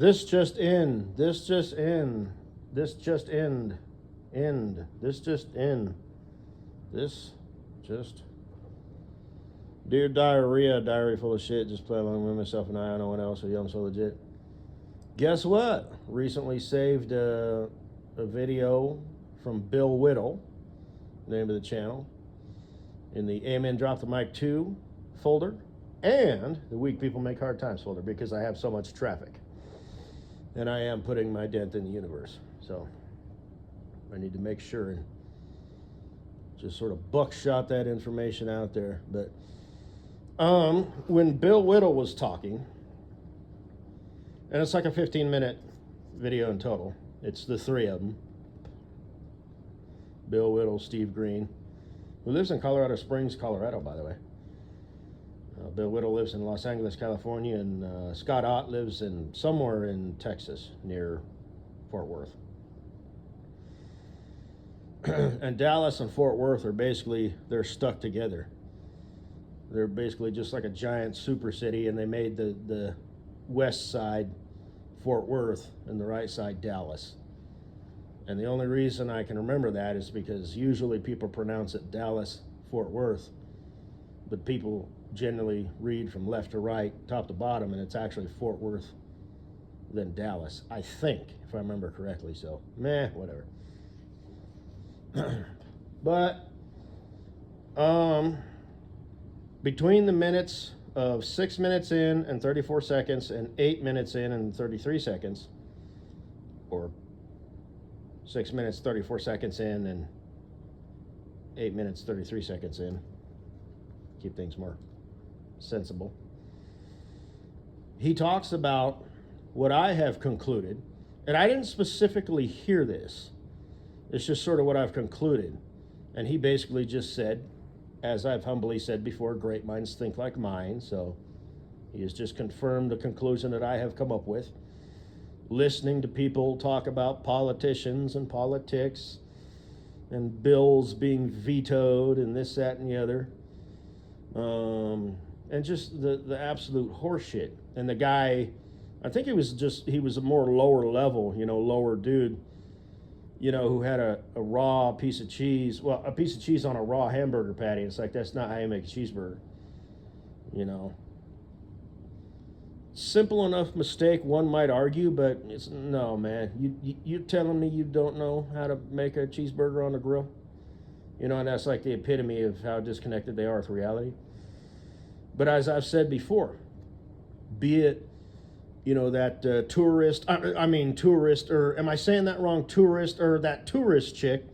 This just in. This just in. This just end. End. This just in. This just. Dear diarrhea, diary full of shit. Just play along with myself and I. No one else. I'm so legit. Guess what? Recently saved a video from Bill Whittle, name of the channel, in the Amen Drop the Mic 2 folder and the Weak People Make Hard Times folder because I have so much traffic. And I am putting my dent in the universe. So I need to make sure and just sort of buckshot that information out there. But when Bill Whittle was talking, and it's like a 15-minute video in total. It's the three of them. Bill Whittle, Steve Green, who lives in Colorado Springs, Colorado, by the way. Bill Whittle lives in Los Angeles, California, and Scott Ott lives in somewhere in Texas near Fort Worth. And Dallas and Fort Worth are basically, they're stuck together. They're basically just like a giant super city, and they made the west side Fort Worth and the right side Dallas. And the only reason I can remember that is because usually people pronounce it Dallas, Fort Worth, but people generally read from left to right, top to bottom, and it's actually Fort Worth, then Dallas, I think, if I remember correctly. So, whatever. But, between the minutes of 6 minutes in and 34 seconds and 8 minutes in and 33 seconds, or 6 minutes, 34 seconds in and 8 minutes, 33 seconds in, keep things more sensible. He talks about what I have concluded, and I didn't specifically hear this. It's just sort of what I've concluded. And he basically just said, as I've humbly said before, great minds think like mine. So he has just confirmed the conclusion that I have come up with. Listening to people talk about politicians and politics and bills being vetoed and this, that, and the other. And just the absolute horseshit. And the guy, I think he was a more lower level, lower dude, who had a raw piece of cheese, a piece of cheese on a raw hamburger patty. It's like, that's not how you make a cheeseburger, Simple enough mistake, one might argue, but it's, no, man, you're telling me you don't know how to make a cheeseburger on the grill? And that's like the epitome of how disconnected they are with reality. But as I've said before, be it, that tourist, or am I saying that wrong? Tourist, or that tourist chick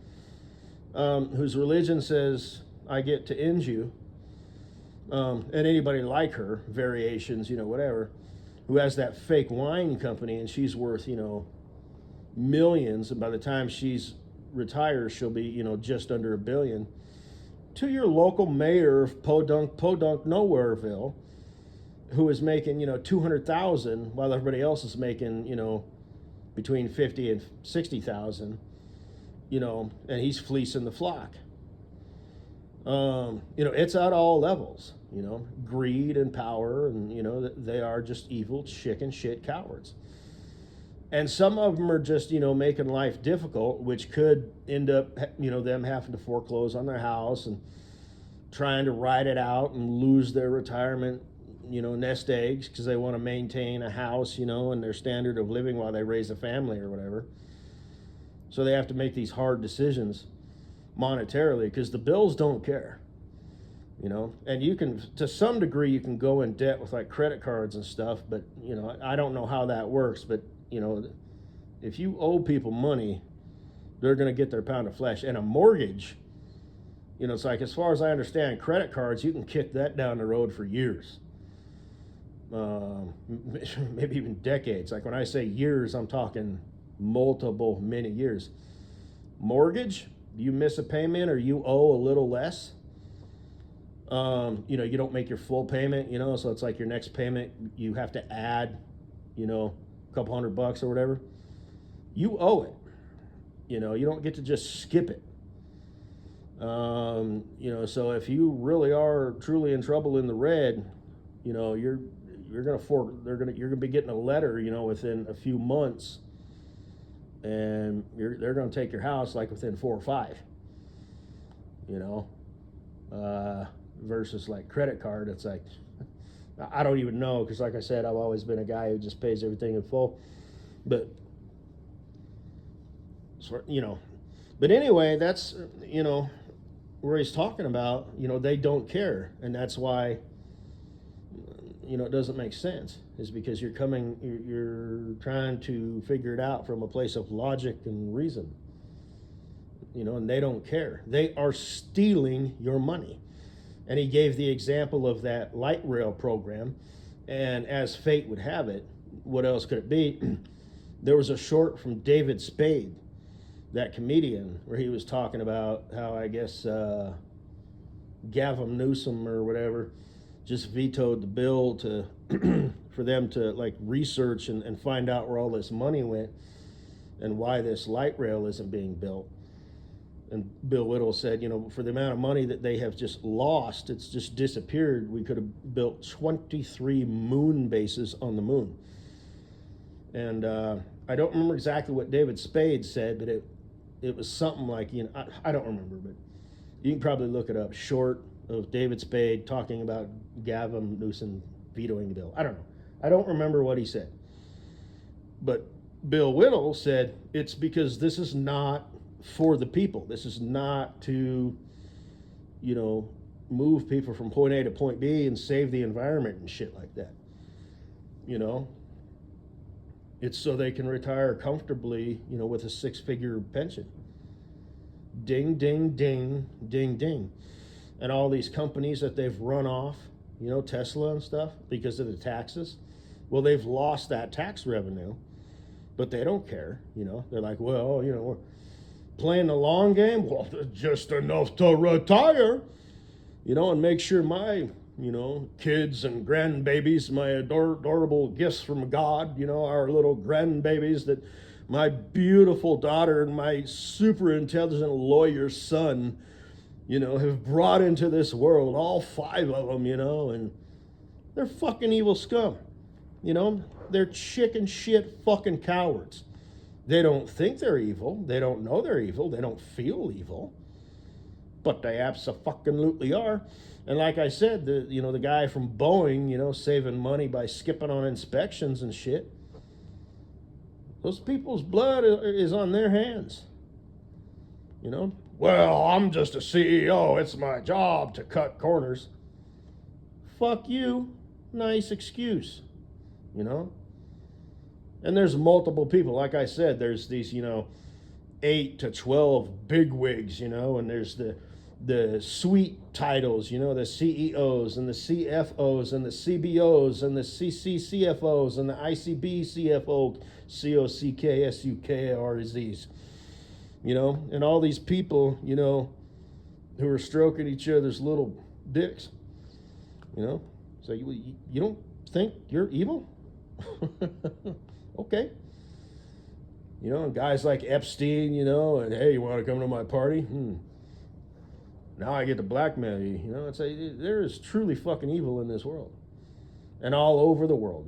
whose religion says, I get to end you, and anybody like her, variations, whatever, who has that fake wine company and she's worth, millions, and by the time she's retires, she'll be, just under $1 billion. To your local mayor of Podunk Nowhereville, who is making, $200,000 while everybody else is making, between $50,000 and $60,000, and he's fleecing the flock. It's at all levels, greed and power, and, they are just evil chicken shit cowards. And some of them are just, making life difficult, which could end up, them having to foreclose on their house and trying to ride it out and lose their retirement, nest eggs because they want to maintain a house, and their standard of living while they raise a family or whatever. So they have to make these hard decisions monetarily because the bills don't care, and you can, to some degree, you can go in debt with like credit cards and stuff, but, I don't know how that works, but if you owe people money, they're going to get their pound of flesh. And a mortgage, it's like, as far as I understand, credit cards, you can kick that down the road for years. Maybe even decades. Like when I say years, I'm talking many years. Mortgage, you miss a payment or you owe a little less, you don't make your full payment, so it's like your next payment, you have to add, a couple $100 or whatever. You owe it. You don't get to just skip it. So if you really are truly in trouble in the red, you're you're gonna be getting a letter, within a few months, and they're gonna take your house like within 4 or 5, versus like credit card. It's like, I don't even know, because like I said, I've always been a guy who just pays everything in full. But but anyway, that's where he's talking about, they don't care, and that's why it doesn't make sense, is because you're trying to figure it out from a place of logic and reason, and they don't care. They are stealing your money. And he gave the example of that light rail program, and as fate would have it, what else could it be? There was a short from David Spade, that comedian, where he was talking about how, I guess, Gavin Newsom or whatever just vetoed the bill to for them to like research and find out where all this money went and why this light rail isn't being built. And Bill Whittle said, for the amount of money that they have just lost, it's just disappeared. We could have built 23 moon bases on the moon. And I don't remember exactly what David Spade said, but it was something like, I don't remember, but you can probably look it up. Short of David Spade talking about Gavin Newsom vetoing the bill. I don't know. I don't remember what he said. But Bill Whittle said it's because this is not for the people. This is not to, move people from point A to point B and save the environment and shit like that. It's so they can retire comfortably, with a 6-figure pension. Ding, ding, ding, ding, ding. And all these companies that they've run off, Tesla and stuff, because of the taxes, well, they've lost that tax revenue, but they don't care. They're like, well, we're playing the long game. Well, just enough to retire, and make sure my, kids and grandbabies, my adorable gifts from God, our little grandbabies that my beautiful daughter and my super intelligent lawyer son, have brought into this world, all 5 of them, and they're fucking evil scum. They're chicken shit fucking cowards. They don't think they're evil. They don't know they're evil. They don't feel evil. But they abso-fucking-lutely are. And like I said, the guy from Boeing, saving money by skipping on inspections and shit, those people's blood is on their hands. Well, I'm just a CEO. It's my job to cut corners. Fuck you. Nice excuse. And there's multiple people. Like I said, there's these, 8 to 12 bigwigs, and there's the sweet titles, the CEOs and the CFOs and the CBOs and the CCCFOs and the ICB CFO, COCKSUKRZs, and all these people, who are stroking each other's little dicks, so you don't think you're evil? Okay. And guys like Epstein, and hey, you want to come to my party? Now I get to blackmail you. It's there is truly fucking evil in this world. And all over the world,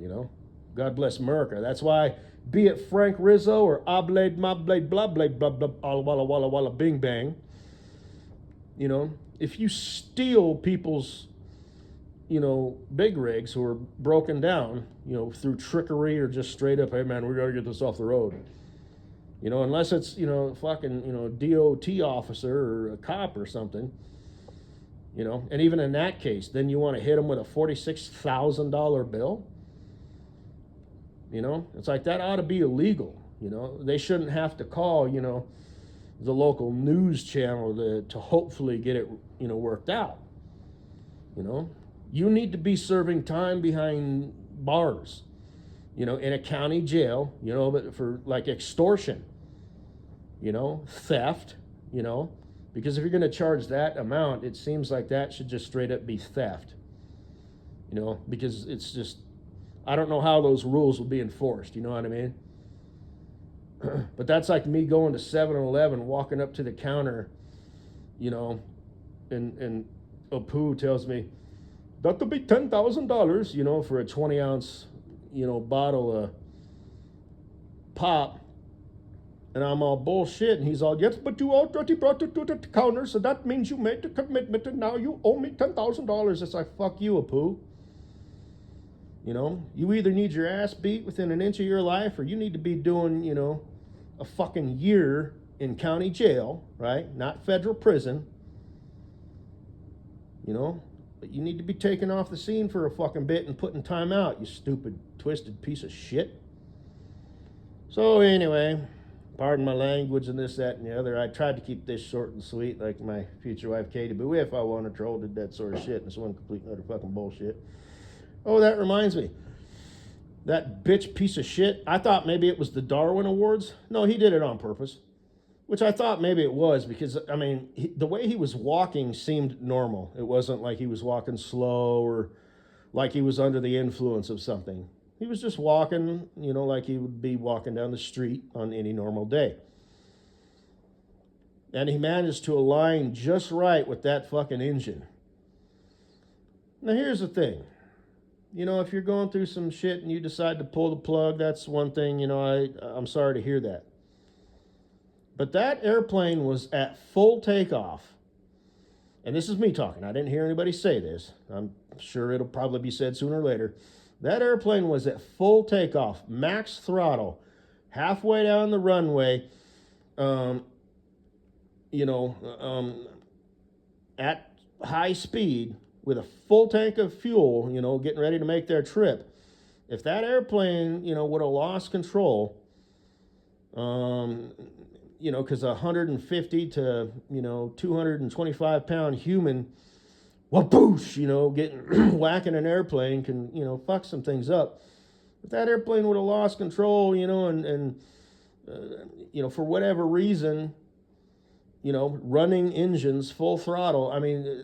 God bless America. That's why, be it Frank Rizzo or Ablade, Mablade, blah, blah, blah, blah, all walla, walla, walla, bing, bang. If you steal people's, big rigs who are broken down, through trickery or just straight up, hey man, we got to get this off the road. Unless it's, fucking, DOT officer or a cop or something, and even in that case, then you want to hit them with a $46,000 bill. It's like that ought to be illegal. They shouldn't have to call, the local news channel to hopefully get it, worked out. You need to be serving time behind bars, in a county jail, but for like extortion, theft, because if you're going to charge that amount, it seems like that should just straight up be theft, because it's just, I don't know how those rules will be enforced, you know what I mean? But that's like me going to 7-Eleven, walking up to the counter, and Apu tells me, That'll be $10,000, for a 20-ounce, bottle of pop. And I'm all bullshit. And he's all, yes, but you already brought it to the counter, so that means you made the commitment, and now you owe me $10,000. It's like, fuck you, Apu. You either need your ass beat within an inch of your life, or you need to be doing, a fucking year in county jail, right? Not federal prison. But you need to be taken off the scene for a fucking bit and put in time out, you stupid, twisted piece of shit. So anyway, pardon my language and this, that, and the other. I tried to keep this short and sweet like my future wife, Katie, but if I wanted to, did that sort of shit, and it's one complete and utter fucking bullshit. Oh, that reminds me. That bitch piece of shit, I thought maybe it was the Darwin Awards. No, he did it on purpose. Which I thought maybe it was, because, the way he was walking seemed normal. It wasn't like he was walking slow or like he was under the influence of something. He was just walking, like he would be walking down the street on any normal day. And he managed to align just right with that fucking engine. Now, here's the thing. If you're going through some shit and you decide to pull the plug, that's one thing, I'm sorry to hear that. But that airplane was at full takeoff. And this is me talking. I didn't hear anybody say this. I'm sure it'll probably be said sooner or later. That airplane was at full takeoff, max throttle, halfway down the runway, at high speed with a full tank of fuel, getting ready to make their trip. If that airplane, would have lost control, because a 150 to, 225 pound human, whoosh, getting whacking an airplane can, fuck some things up. If that airplane would have lost control, and for whatever reason, running engines full throttle,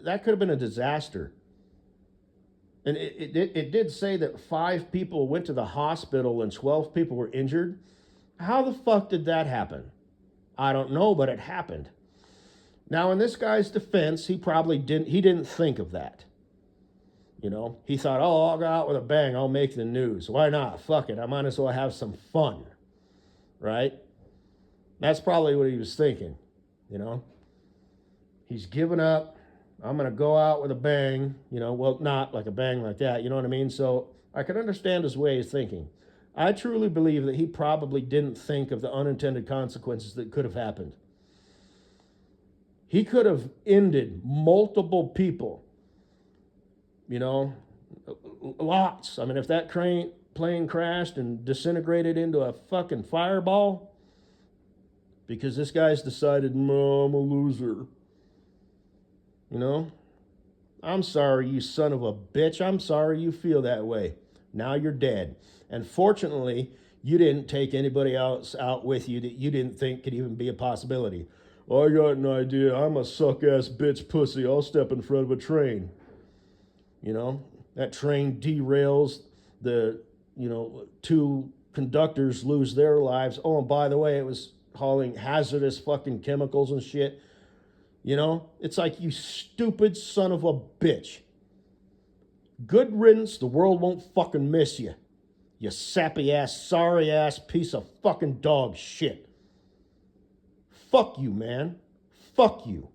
that could have been a disaster. And it did say that 5 people went to the hospital and 12 people were injured. How the fuck did that happen? I don't know, but it happened. Now, in this guy's defense, he didn't think of that. He thought, oh, I'll go out with a bang, I'll make the news. Why not? Fuck it, I might as well have some fun, right? That's probably what he was thinking, He's given up. I'm going to go out with a bang, well, not like a bang like that, you know what I mean? So I can understand his way of thinking. I truly believe that he probably didn't think of the unintended consequences that could have happened. He could have ended multiple people, lots. If that plane crashed and disintegrated into a fucking fireball because this guy's decided, no, I'm a loser. I'm sorry, you son of a bitch. I'm sorry you feel that way. Now you're dead. And fortunately, you didn't take anybody else out with you that you didn't think could even be a possibility. I got an idea. I'm a suck-ass bitch pussy. I'll step in front of a train. That train derails. The, 2 conductors lose their lives. Oh, and by the way, it was hauling hazardous fucking chemicals and shit. It's like, you stupid son of a bitch. Good riddance, the world won't fucking miss you. You sappy ass, sorry ass piece of fucking dog shit. Fuck you, man. Fuck you.